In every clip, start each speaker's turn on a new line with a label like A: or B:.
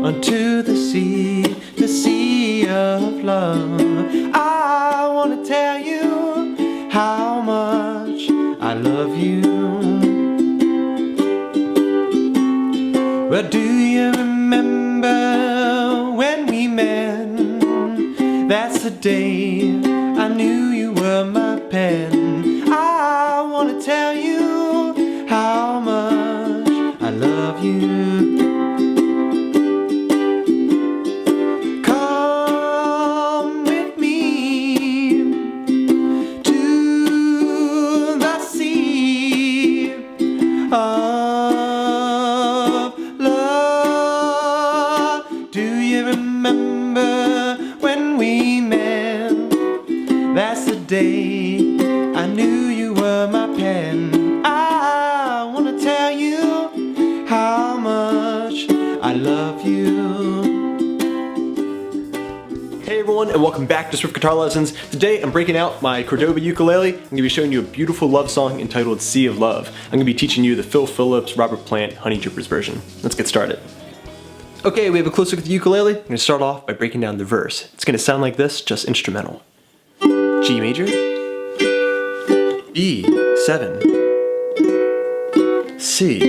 A: unto the sea of love. I wanna tell you how much I love you. Well, do you remember when we met? That's the day I knew you were my pen. I wanna tell you how much I love you. Come with me to the sea of love. Do you remember when we met? That's the day I knew you were my pen. I wanna tell you how much I love you. Hey everyone, and welcome back to Swift Guitar Lessons. Today I'm breaking out my Cordova ukulele. I'm going to be showing you a beautiful love song entitled Sea of Love. I'm going to be teaching you the Phil Phillips, Robert Plant, Honeydrippers version. Let's get started. Okay, we have a close look at the ukulele. I'm going to start off by breaking down the verse. It's going to sound like this, just instrumental. G major, B7, C,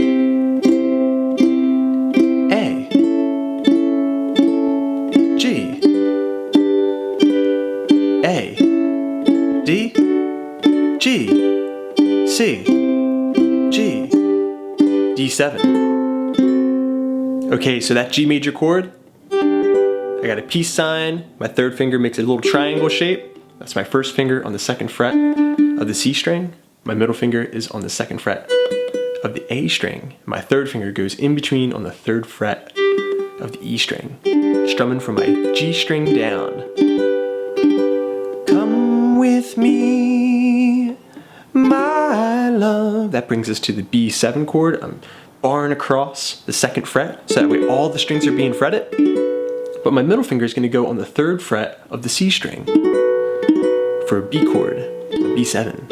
A: A, G, A, D, G, C, G, D7. Okay, so that G major chord, I got a peace sign. My third finger makes a little triangle shape. That's my first finger on the second fret of the C string. My middle finger is on the second fret of the A string. My third finger goes in between on the third fret of the E string, strumming from my G string down. Come with me, my love. That brings us to the B7 chord. I'm barring across the second fret, so that way all the strings are being fretted. But my middle finger is going to go on the third fret of the C string for a B chord, B7.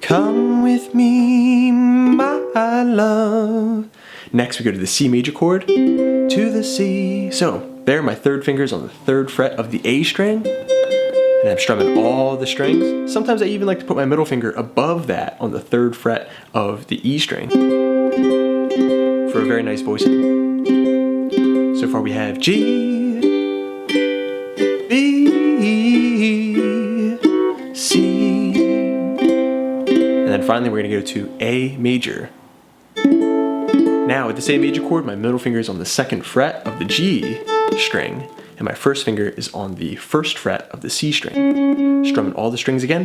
A: Come with me, my love. Next we go to the C major chord, to the C. So there my third finger is on the third fret of the A string, and I'm strumming all the strings. Sometimes I even like to put my middle finger above that on the third fret of the E string for a very nice voicing. So far we have G, B, C, and then finally we're going to go to A major. Now with this A major chord, my middle finger is on the second fret of the G string, and my first finger is on the first fret of the C string. Strumming all the strings again.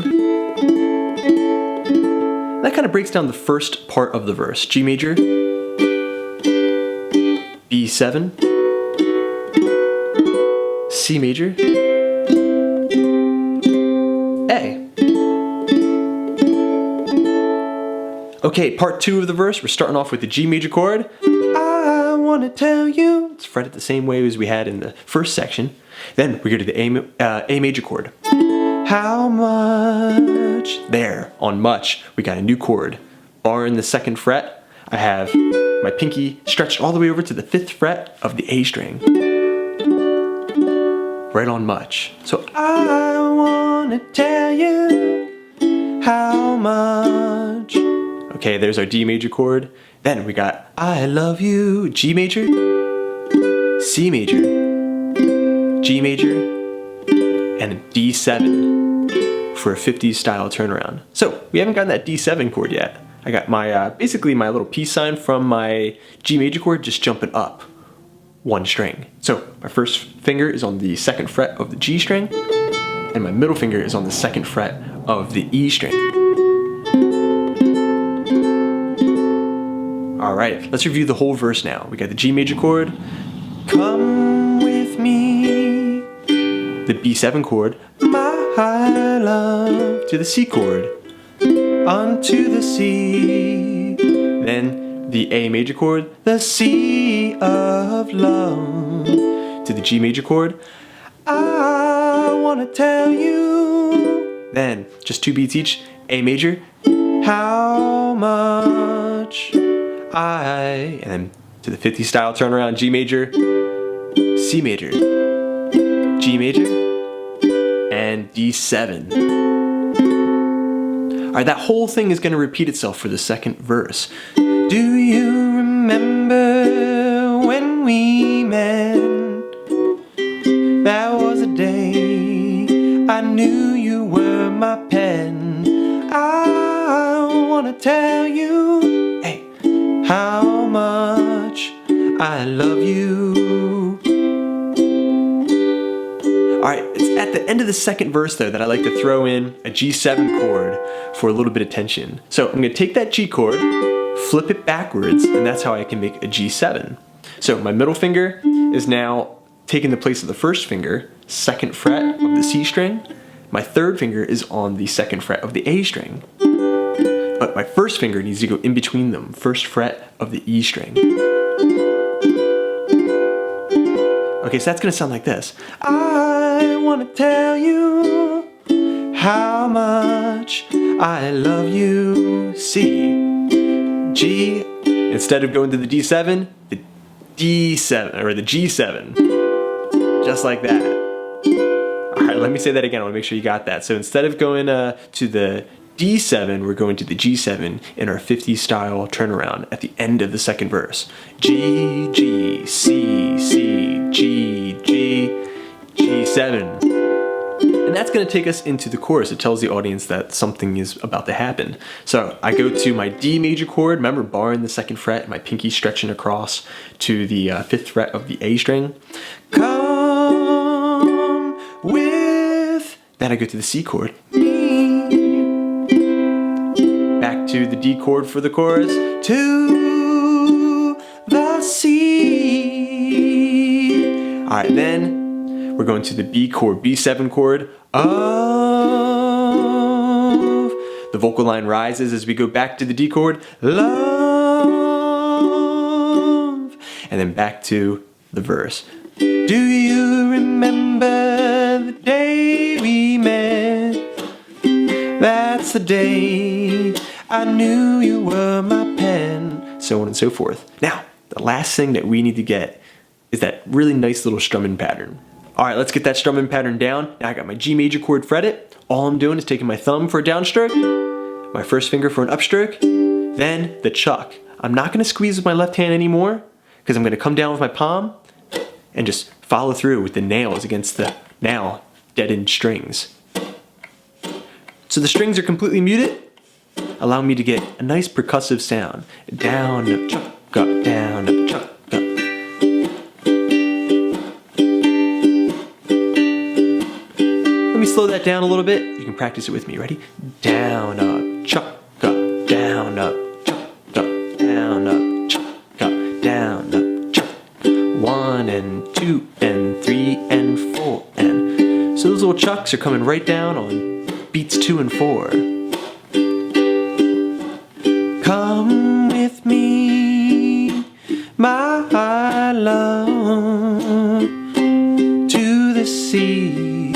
A: That kind of breaks down the first part of the verse. G major, B7, C major, A. Okay, part two of the verse, we're starting off with the G major chord. I wanna tell you. It's fretted the same way as we had in the first section. Then we go to the A major chord. How much? There, on much, we got a new chord. Barring the second fret, I have my pinky stretched all the way over to the fifth fret of the A string. Right on much. So I wanna tell you how much. Okay, there's our D major chord. Then we got I love you, G major, C major, G major, and a D7 for a 50s style turnaround. So we haven't gotten that D7 chord yet. I got my basically my little peace sign from my G major chord just jumping up one string. So my first finger is on the second fret of the G string, and my middle finger is on the second fret of the E string. Alright, let's review the whole verse now. We got the G major chord, come with me, the B7 chord, my love, to the C chord, unto the sea, then the A major chord, the sea of love, to the G major chord, I wanna tell you, then just 2 beats each, A major, how much and then to the 50 style turnaround, G major, C major, G major, and D7. Alright, that whole thing is going to repeat itself for the second verse. Do you remember when we met? That was a day I knew you were my pen. I wanna tell you, hey, how much I love you. Alright, it's at the end of the second verse though that I like to throw in a G7 chord for a little bit of tension. So I'm going to take that G chord, flip it backwards, and that's how I can make a G7. So my middle finger is now taking the place of the first finger, second fret of the C string. My third finger is on the second fret of the A string. But my first finger needs to go in between them, first fret of the E string. Okay, so that's going to sound like this. I want to tell you how much I love you. C, G, instead of going to the D7, the D7, or the G7. Just like that. Alright, let me say that again. I want to make sure you got that. So instead of going to the D7, we're going to the G7 in our 50s style turnaround at the end of the second verse. G, G, C, C, G, G, G7. And that's going to take us into the chorus. It tells the audience that something is about to happen. So I go to my D major chord, remember barring the second fret, my pinky stretching across to the 5th fret of the A string. Come with, then I go to the C chord. Back to the D chord for the chorus, to the C. Alright, then we're going to the B chord, B7 chord of. The vocal line rises as we go back to the D chord, love. And then back to the verse. Do you remember the day we met? That's the day I knew you were my pen. So on and so forth. Now, the last thing that we need to get is that really nice little strumming pattern. Alright, let's get that strumming pattern down. Now I got my G major chord fretted. All I'm doing is taking my thumb for a downstroke, my first finger for an upstroke, then the chuck. I'm not going to squeeze with my left hand anymore because I'm going to come down with my palm and just follow through with the nails against the now deadened strings. So the strings are completely muted, allowing me to get a nice percussive sound. Down, up, chuck, up, down, up, chuck, up. Let me slow that down a little bit. You can practice it with me. Ready? Down, up, chuck, up, down, up, chuck, up, down, up, chuck, up, down, up, chuck. 1 and 2 and 3 and 4 and. So those little chucks are coming right down on beats 2 and 4. Come with me, my love, to the sea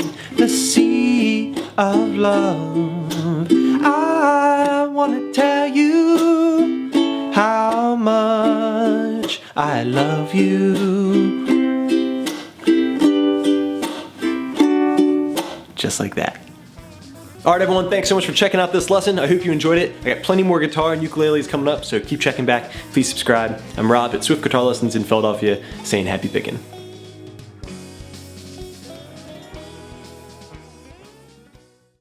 A: of love. I want to tell you how much I love you. Just like that. Alright everyone, thanks so much for checking out this lesson. I hope you enjoyed it. I got plenty more guitar and ukuleles coming up, so keep checking back. Please subscribe. I'm Rob at Swift Guitar Lessons in Philadelphia, saying happy picking.